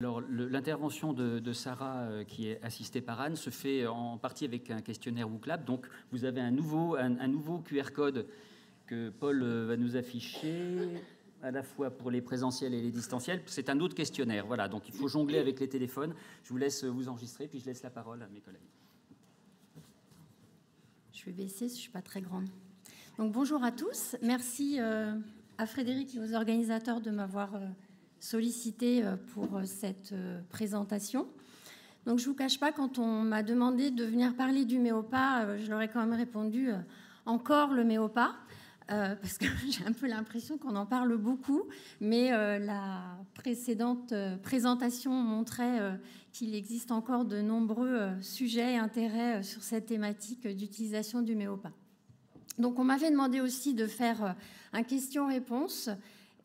Alors, l'intervention de Sarah, qui est assistée par Anne, se fait en partie avec un questionnaire WooClap. Donc, vous avez un nouveau QR code que Paul va nous afficher, à la fois pour les présentiels et les distanciels. C'est un autre questionnaire. Voilà, donc il faut jongler avec les téléphones. Je vous laisse vous enregistrer, puis je laisse la parole à mes collègues. Je vais baisser, je ne suis pas très grande. Donc, bonjour à tous. Merci à Frédéric et aux organisateurs de m'avoir sollicité pour cette présentation. Donc, je ne vous cache pas, quand on m'a demandé de venir parler du Méopa, je leur ai quand même répondu encore le Méopa, parce que j'ai un peu l'impression qu'on en parle beaucoup, mais la précédente présentation montrait qu'il existe encore de nombreux sujets et intérêts sur cette thématique d'utilisation du Méopa. Donc, on m'avait demandé aussi de faire un question-réponse.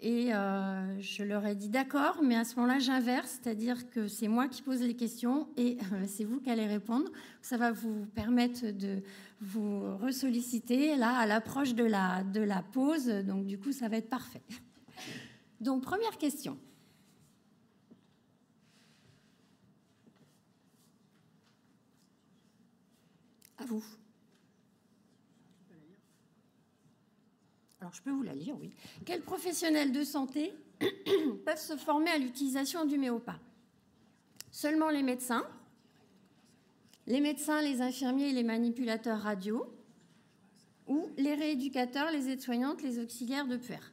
Et je leur ai dit d'accord, mais à ce moment-là, j'inverse, c'est-à-dire que c'est moi qui pose les questions et c'est vous qui allez répondre. Ça va vous permettre de vous ressolliciter là à l'approche de la pause. Donc, du coup, ça va être parfait. Donc, première question. À vous. Alors, je peux vous la lire, oui. Quels professionnels de santé peuvent se former à l'utilisation du Méopa? Seulement les médecins, les infirmiers et les manipulateurs radio, ou les rééducateurs, les aides-soignantes, les auxiliaires de puère.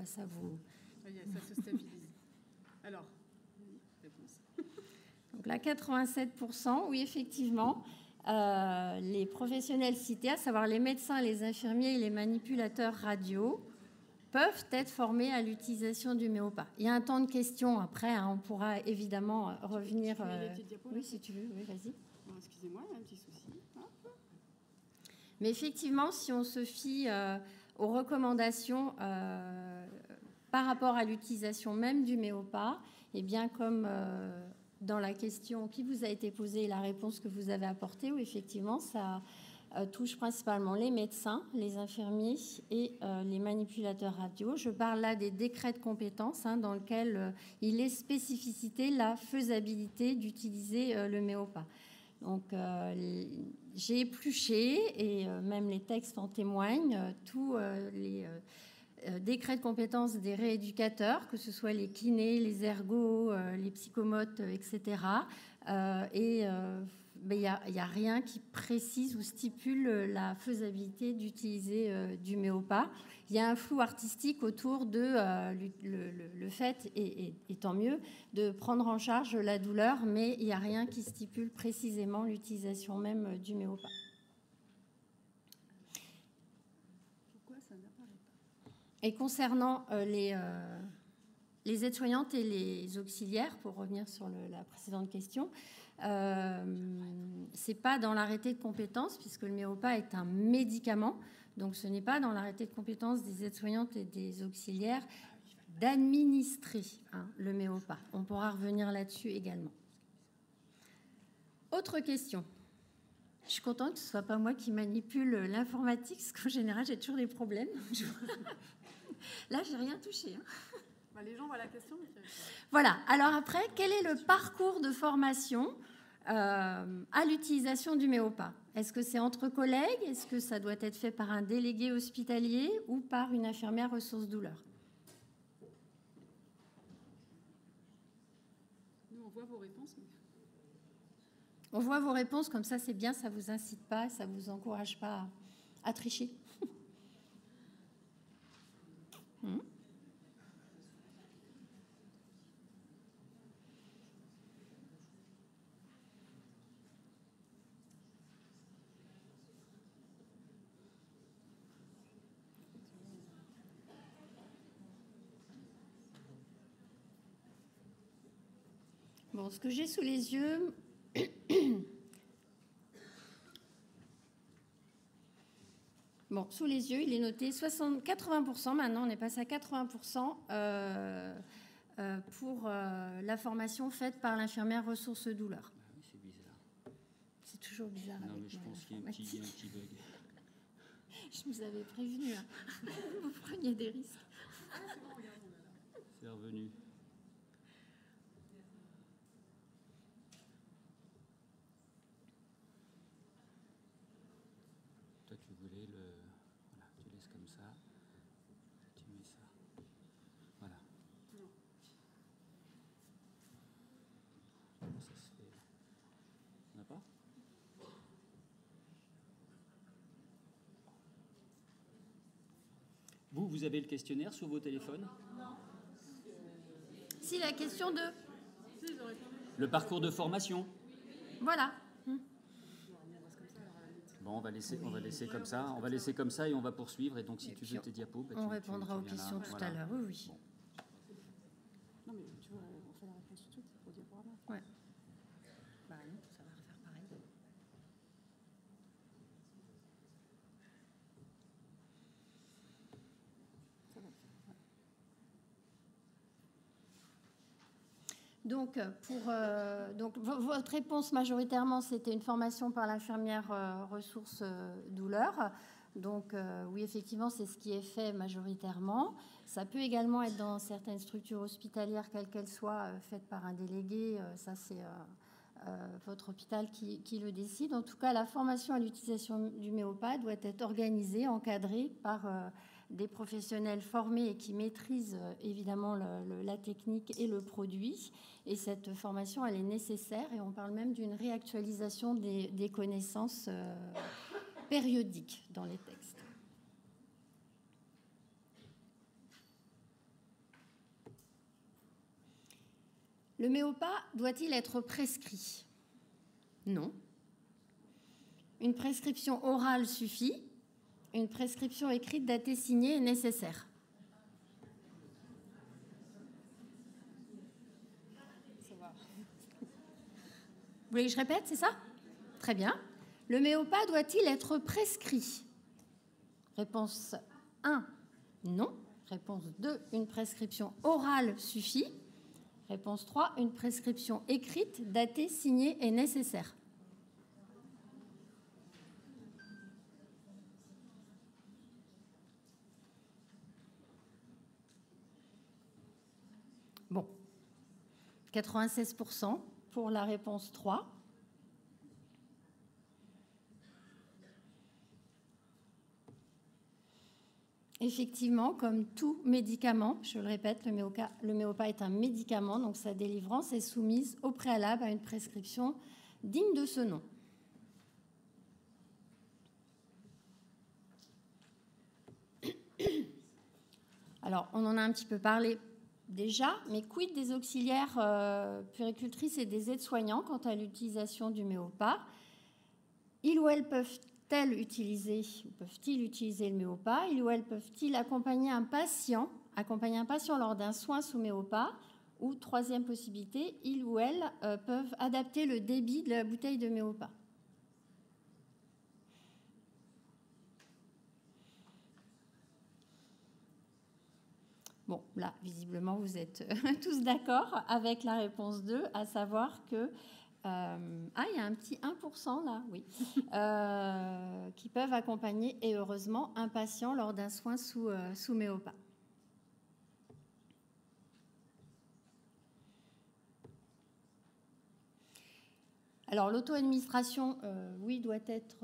Ça vous... Ça se stabilise. Alors, réponse. Donc là, 87%, oui, effectivement, les professionnels cités, à savoir les médecins, les infirmiers et les manipulateurs radio, peuvent être formés à l'utilisation du Méopa. Il y a un temps de questions après, hein, on pourra évidemment revenir... Oui, si tu veux, oui, vas-y. Excusez-moi, il y a un petit souci. Mais effectivement, si on se fie aux recommandations par rapport à l'utilisation même du Méopa, et bien comme dans la question qui vous a été posée et la réponse que vous avez apportée, où effectivement ça touche principalement les médecins, les infirmiers et les manipulateurs radio. Je parle là des décrets de compétences dans lesquels il est spécificité la faisabilité d'utiliser le Méopa. Donc, j'ai épluché, et même les textes en témoignent, tous les décrets de compétences des rééducateurs, que ce soit les kinés, les ergos, les psychomotes, etc. Et il n'y a rien qui précise ou stipule la faisabilité d'utiliser du Méopa. Il y a un flou artistique autour de le fait, et tant mieux, de prendre en charge la douleur, mais il n'y a rien qui stipule précisément l'utilisation même du Méopa. Pourquoi ça n'apparaît pas? Et concernant les aides-soignantes et les auxiliaires, pour revenir sur la précédente question, c'est pas dans l'arrêté de compétences, puisque le Méopa est un médicament. Donc, ce n'est pas dans l'arrêté de compétences des aides-soignantes et des auxiliaires d'administrer le Méopa. On pourra revenir là-dessus également. Autre question. Je suis contente que ce ne soit pas moi qui manipule l'informatique, parce qu'en général, j'ai toujours des problèmes. Là, je n'ai rien touché. Les gens voient la question. Voilà. Alors après, quel est le parcours de formation à l'utilisation du Méopa? Est-ce que c'est entre collègues? Est-ce que ça doit être fait par un délégué hospitalier ou par une infirmière ressources douleurs? Nous, on voit vos réponses. On voit vos réponses, comme ça, c'est bien, ça ne vous incite pas, ça ne vous encourage pas à tricher. Bon, ce que j'ai sous les yeux, Bon, sous les yeux, il est noté 80%. Maintenant, on est passé à 80% pour la formation faite par l'infirmière ressources douleurs. Ah oui, c'est bizarre. C'est toujours bizarre. Non, avec mais je moi, pense qu'il y a un petit bug. Je vous avais prévenu, hein. Vous preniez des risques. C'est revenu. Toi, tu voulais le... Voilà, tu laisses comme ça. Tu mets ça. Voilà. Comment ça se fait? On n'a pas? Vous avez le questionnaire sur vos téléphones? Si, la question de... Le parcours de formation? Voilà. Bon, on va laisser comme ça. On va laisser comme ça et on va poursuivre. Et donc, si tu veux tes diapos, bah, On répondra aux viens là. questions tout Voilà. à l'heure. Oui, oui. Bon. Non, mais tu vois, on fait la réponse tout de suite au diaporama. Ouais. Bah non, ça va refaire pareil. Ça va le faire. Ouais. Donc, votre réponse majoritairement, c'était une formation par l'infirmière ressources douleurs. Donc, oui, effectivement, c'est ce qui est fait majoritairement. Ça peut également être dans certaines structures hospitalières, quelles qu'elles soient, faites par un délégué. Ça, c'est votre hôpital qui le décide. En tout cas, la formation à l'utilisation du méopa doit être organisée, encadrée par des professionnels formés et qui maîtrisent évidemment la technique et le produit. Et cette formation, elle est nécessaire et on parle même d'une réactualisation des connaissances périodiques dans les textes. Le méopa doit-il être prescrit? Non. Une prescription orale suffit. Une prescription écrite datée signée est nécessaire. Ça va. Vous voulez que je répète, c'est ça? Très bien. Le méopa doit-il être prescrit? Réponse 1, non. Réponse 2, une prescription orale suffit. Réponse 3, une prescription écrite, datée, signée est nécessaire. Bon, 96% pour la réponse 3. Effectivement, comme tout médicament, je le répète, le méopa est un médicament, donc sa délivrance est soumise au préalable à une prescription digne de ce nom. Alors, on en a un petit peu parlé déjà, mais quid des auxiliaires puéricultrices et des aides-soignants quant à l'utilisation du méopa? Ils ou elles peuvent-ils utiliser le méopa? Ils ou elles peuvent-ils accompagner un patient lors d'un soin sous méopa? Ou troisième possibilité, ils ou elles peuvent adapter le débit de la bouteille de méopa. Bon, là, visiblement, vous êtes tous d'accord avec la réponse 2, à savoir que il y a un petit 1% là, oui, qui peuvent accompagner, et heureusement, un patient lors d'un soin sous méopa. Alors, l'auto-administration, oui, doit être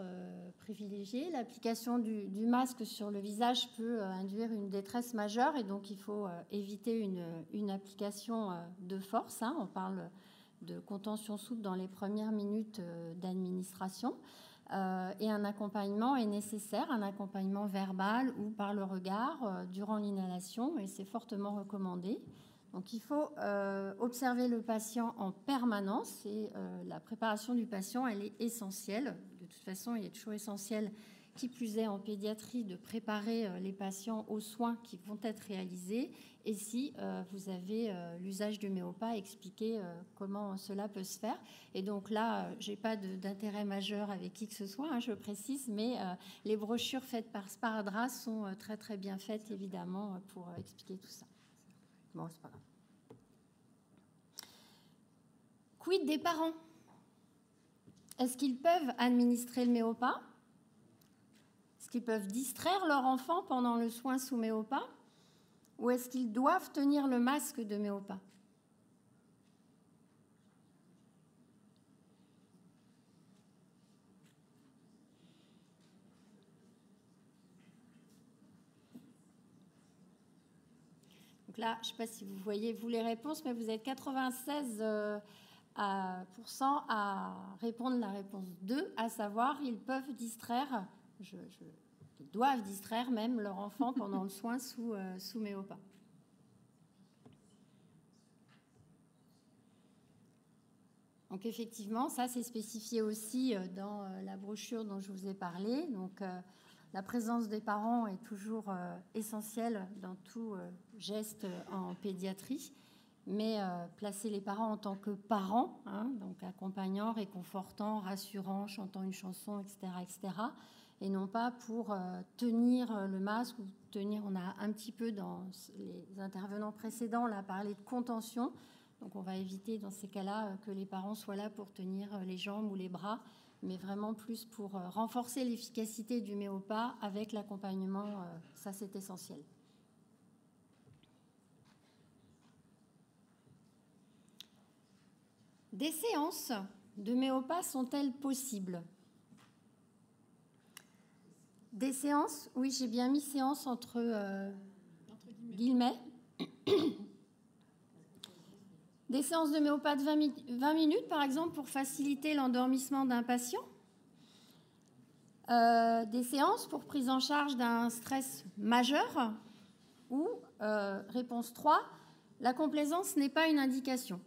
privilégiée. L'application du masque sur le visage peut induire une détresse majeure et donc il faut éviter une application de force. On parle de contention souple dans les premières minutes d'administration. Et un accompagnement est nécessaire, un accompagnement verbal ou par le regard durant l'inhalation, et c'est fortement recommandé. Donc il faut observer le patient en permanence et la préparation du patient, elle est essentielle. De toute façon, il est toujours essentiel qui plus est en pédiatrie, de préparer les patients aux soins qui vont être réalisés, et si vous avez l'usage du Méopa, expliquer comment cela peut se faire. Et donc là, je n'ai pas d'intérêt majeur avec qui que ce soit, hein, je précise, mais les brochures faites par Sparadrap sont très très bien faites, évidemment, pour expliquer tout ça. Bon, c'est pas grave. Quid des parents? Est-ce qu'ils peuvent administrer le Méopa? Est-ce qu'ils peuvent distraire leur enfant pendant le soin sous Méopa? Ou est-ce qu'ils doivent tenir le masque de Méopa? Donc là, je ne sais pas si vous voyez, vous, les réponses, mais vous êtes 96% à répondre la réponse 2, à savoir, ils peuvent distraire, ils doivent distraire même leur enfant pendant le soin sous Méopa. Donc effectivement, ça c'est spécifié aussi dans la brochure dont je vous ai parlé. Donc la présence des parents est toujours essentielle dans tout geste en pédiatrie, mais placer les parents en tant que parents, hein, donc accompagnant, réconfortant, rassurant, chantant une chanson, etc., etc., et non pas pour tenir le masque ou tenir. On a un petit peu dans les intervenants précédents là parlé de contention. Donc on va éviter dans ces cas-là que les parents soient là pour tenir les jambes ou les bras, mais vraiment plus pour renforcer l'efficacité du Méopa avec l'accompagnement, ça c'est essentiel. Des séances de Méopa sont-elles possibles? Des séances, oui, j'ai bien mis séance entre guillemets. Des séances de Méopa de 20 minutes, par exemple, pour faciliter l'endormissement d'un patient. Des séances pour prise en charge d'un stress majeur. Ou, réponse 3, la complaisance n'est pas une indication.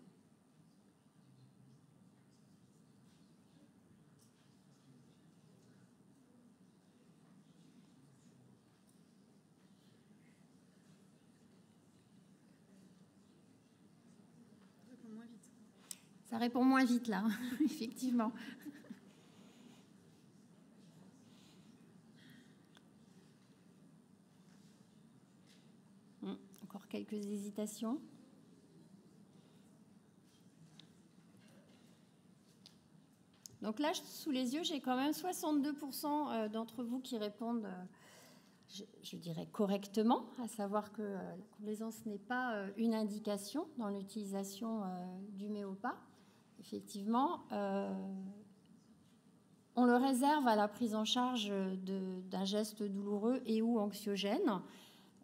Ça répond moins vite, là, effectivement. Encore quelques hésitations. Donc là, sous les yeux, j'ai quand même 62% d'entre vous qui répondent, je dirais, correctement, à savoir que la complaisance n'est pas une indication dans l'utilisation du Méopa. Effectivement, on le réserve à la prise en charge d'un geste douloureux et ou anxiogène,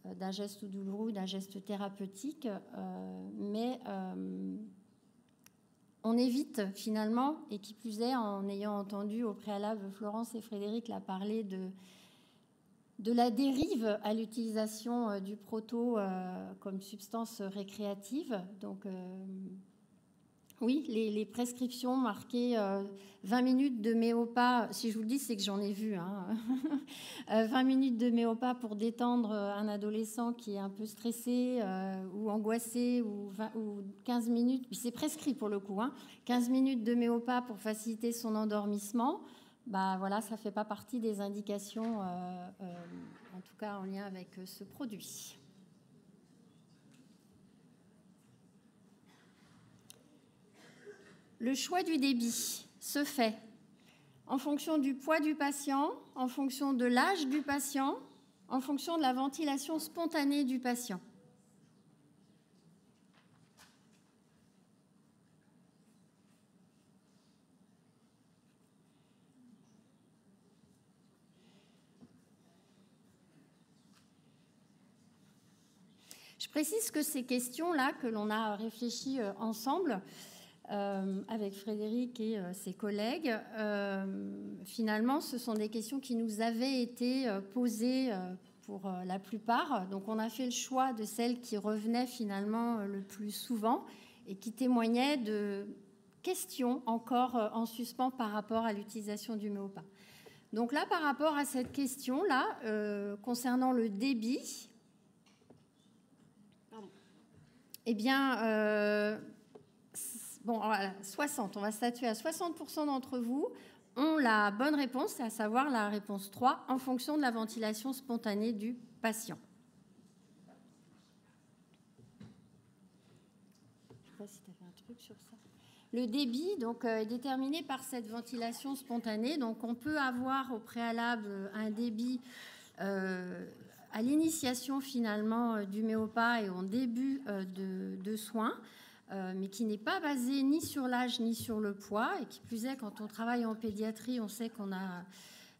d'un geste douloureux, d'un geste thérapeutique, mais on évite finalement, et qui plus est, en ayant entendu au préalable Florence et Frédéric la parler de la dérive à l'utilisation du proto comme substance récréative. Donc, oui, les prescriptions marquées 20 minutes de Méopa, si je vous le dis, c'est que j'en ai vu. Hein. 20 minutes de Méopa pour détendre un adolescent qui est un peu stressé ou angoissé, ou 15 minutes, puis c'est prescrit pour le coup, hein, 15 minutes de Méopa pour faciliter son endormissement. Bah, voilà, ça ne fait pas partie des indications, en tout cas en lien avec ce produit. Le choix du débit se fait en fonction du poids du patient, en fonction de l'âge du patient, en fonction de la ventilation spontanée du patient. Je précise que ces questions-là, que l'on a réfléchi ensemble, avec Frédéric et ses collègues, finalement, ce sont des questions qui nous avaient été posées pour la plupart. Donc, on a fait le choix de celles qui revenaient finalement le plus souvent et qui témoignaient de questions encore en suspens par rapport à l'utilisation du Méopa. Donc là, par rapport à cette question-là, concernant le débit, eh bien, bon, voilà, 60, on va statuer à 60% d'entre vous ont la bonne réponse, à savoir la réponse 3, en fonction de la ventilation spontanée du patient. Je ne sais pas si tu avais un truc sur ça. Le débit donc, est déterminé par cette ventilation spontanée. Donc, on peut avoir au préalable un débit à l'initiation finalement du méopa et en début de soins, mais qui n'est pas basé ni sur l'âge ni sur le poids. Et qui plus est, quand on travaille en pédiatrie, on sait qu'on a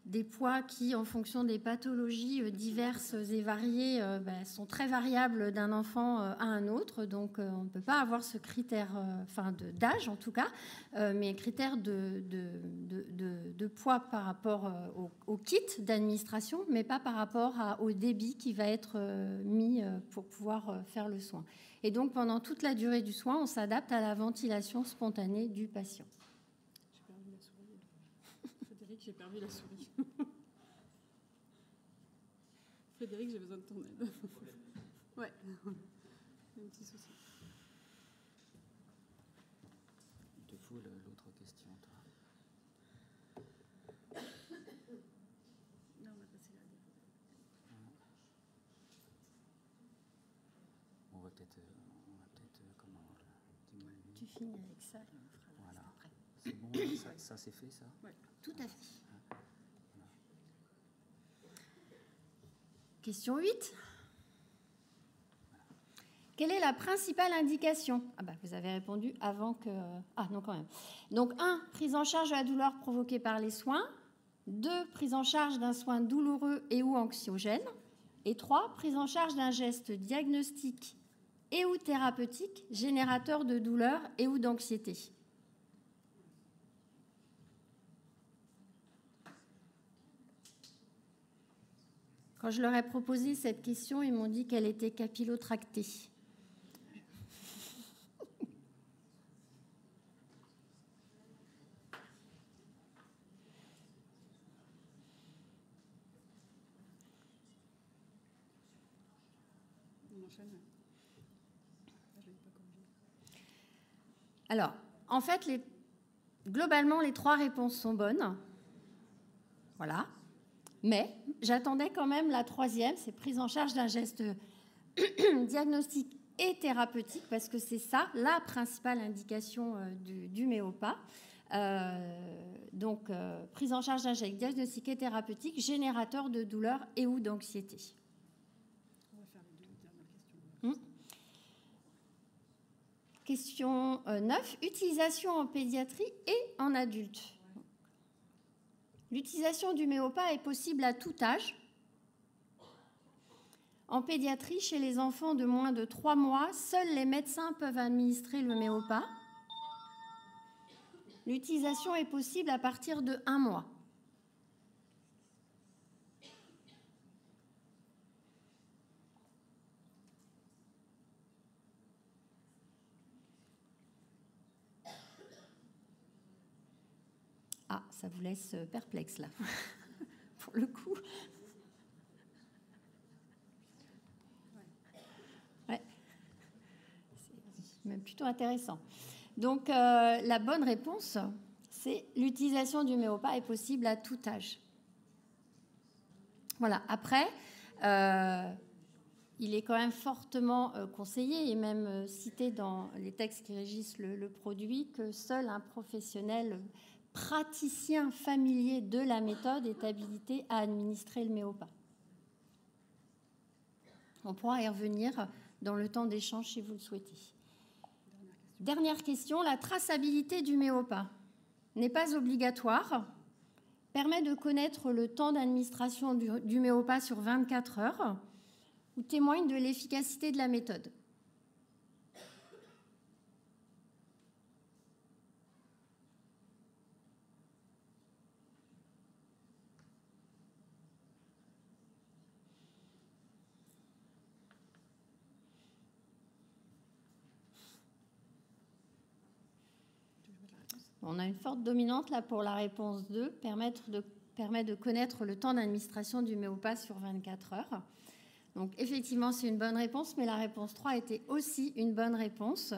des poids qui, en fonction des pathologies diverses et variées, sont très variables d'un enfant à un autre. Donc, on ne peut pas avoir ce critère, d'âge en tout cas, mais critère de poids par rapport au kit d'administration, mais pas par rapport au débit qui va être mis pour pouvoir faire le soin. Et donc, pendant toute la durée du soin, on s'adapte à la ventilation spontanée du patient. J'ai perdu la souris. Frédéric, j'ai perdu la souris. Frédéric, j'ai besoin de ton aide. Ouais, un petit souci. Il te faut l'autre question, toi. Non, on a passé la dernière. On va peut-être comment diminuer. Tu finis avec ça et on fera le Voilà. reste après. C'est bon, ça c'est fait, ça? Ouais. Tout à fait. Question 8. Quelle est la principale indication? Vous avez répondu avant que... Ah non, quand même. Donc, 1, prise en charge de la douleur provoquée par les soins. 2, prise en charge d'un soin douloureux et ou anxiogène. Et 3, prise en charge d'un geste diagnostique et ou thérapeutique générateur de douleur et ou d'anxiété. Quand je leur ai proposé cette question, ils m'ont dit qu'elle était capillotractée. On enchaîne. Là, je l'ai pas corrigé. Alors, en fait, globalement, les 3 réponses sont bonnes. Voilà. Mais j'attendais quand même la 3e, c'est prise en charge d'un geste diagnostique et thérapeutique, parce que c'est ça la principale indication du méopa. Donc, prise en charge d'un geste diagnostique et thérapeutique générateur de douleur et ou d'anxiété. On va faire les 2 dernières questions. Question 9. Utilisation en pédiatrie et en adulte. L'utilisation du méopa est possible à tout âge. En pédiatrie, chez les enfants de moins de 3 mois, seuls les médecins peuvent administrer le méopa. L'utilisation est possible à partir de 1 mois. Ah, ça vous laisse perplexe là, pour le coup. Ouais. C'est même plutôt intéressant. Donc, la bonne réponse, c'est l'utilisation du méopa est possible à tout âge. Voilà. Après, il est quand même fortement conseillé et même cité dans les textes qui régissent le produit que seul un professionnel praticien familier de la méthode est habilité à administrer le méopa. On pourra y revenir dans le temps d'échange si vous le souhaitez. Dernière question, la traçabilité du méopa n'est pas obligatoire, permet de connaître le temps d'administration du méopa sur 24 heures ou témoigne de l'efficacité de la méthode. On a une forte dominante là pour la réponse 2, permettre de permet de connaître le temps d'administration du Méopa sur 24 heures. Donc effectivement, c'est une bonne réponse, mais la réponse 3 était aussi une bonne réponse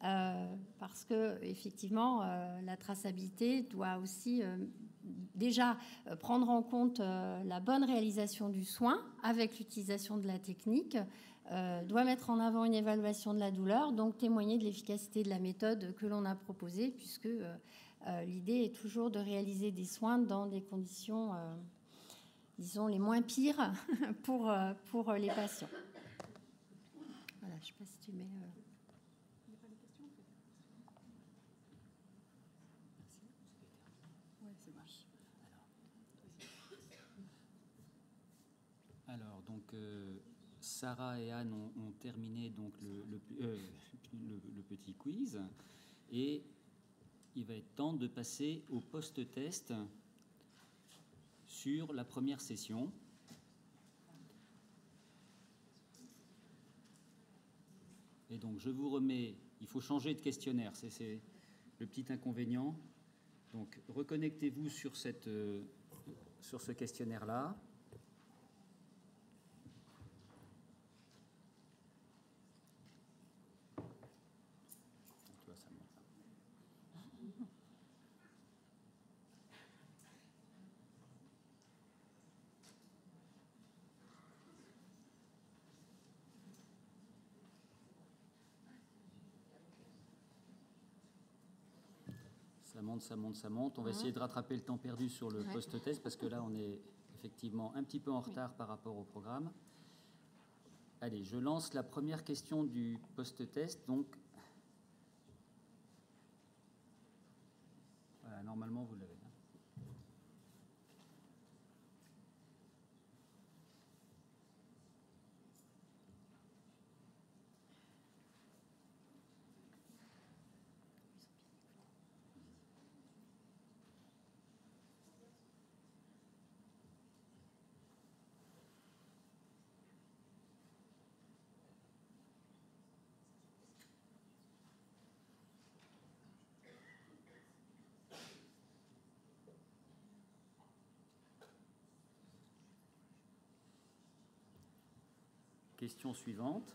parce que effectivement, la traçabilité doit aussi déjà prendre en compte la bonne réalisation du soin avec l'utilisation de la technique, doit mettre en avant une évaluation de la douleur, donc témoigner de l'efficacité de la méthode que l'on a proposée, puisque l'idée est toujours de réaliser des soins dans des conditions disons, les moins pires pour les patients. Voilà, je ne sais pas si tu mets... Il n'y a pas de questions, en fait. Oui, c'est bon. Alors, donc, Sarah et Anne ont terminé donc, le petit quiz. Et il va être temps de passer au post-test sur la première session. Et donc, je vous remets, il faut changer de questionnaire, c'est le petit inconvénient. Donc, reconnectez-vous sur ce questionnaire-là. Ça monte, ça monte, ça monte. On va essayer de rattraper le temps perdu sur le post-test parce que là, on est effectivement un petit peu en retard par rapport au programme. Allez, je lance la première question du post-test. Donc, voilà, normalement, vous l'avez. Question suivante.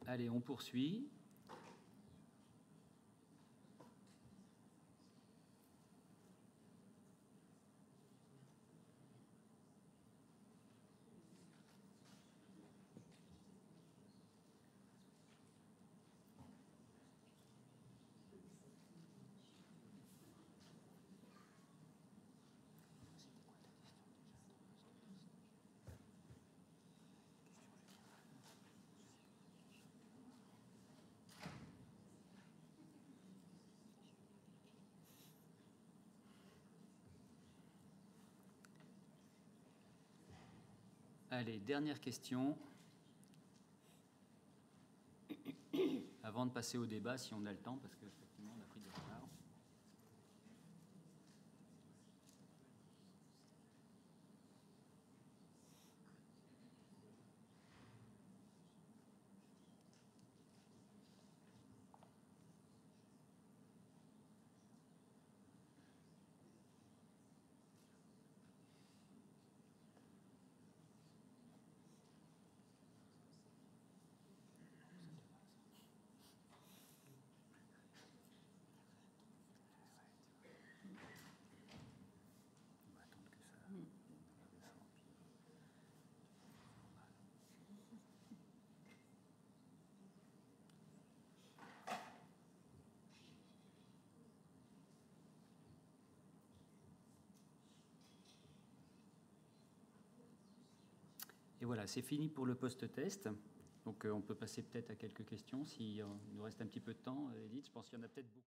Allez, on poursuit. Allez, dernière question. Avant de passer au débat, si on a le temps, parce qu'effectivement, on a pris du retard. Et voilà, c'est fini pour le post-test. Donc on peut passer peut-être à quelques questions, s'il nous reste un petit peu de temps. Edith, je pense qu'il y en a peut-être beaucoup.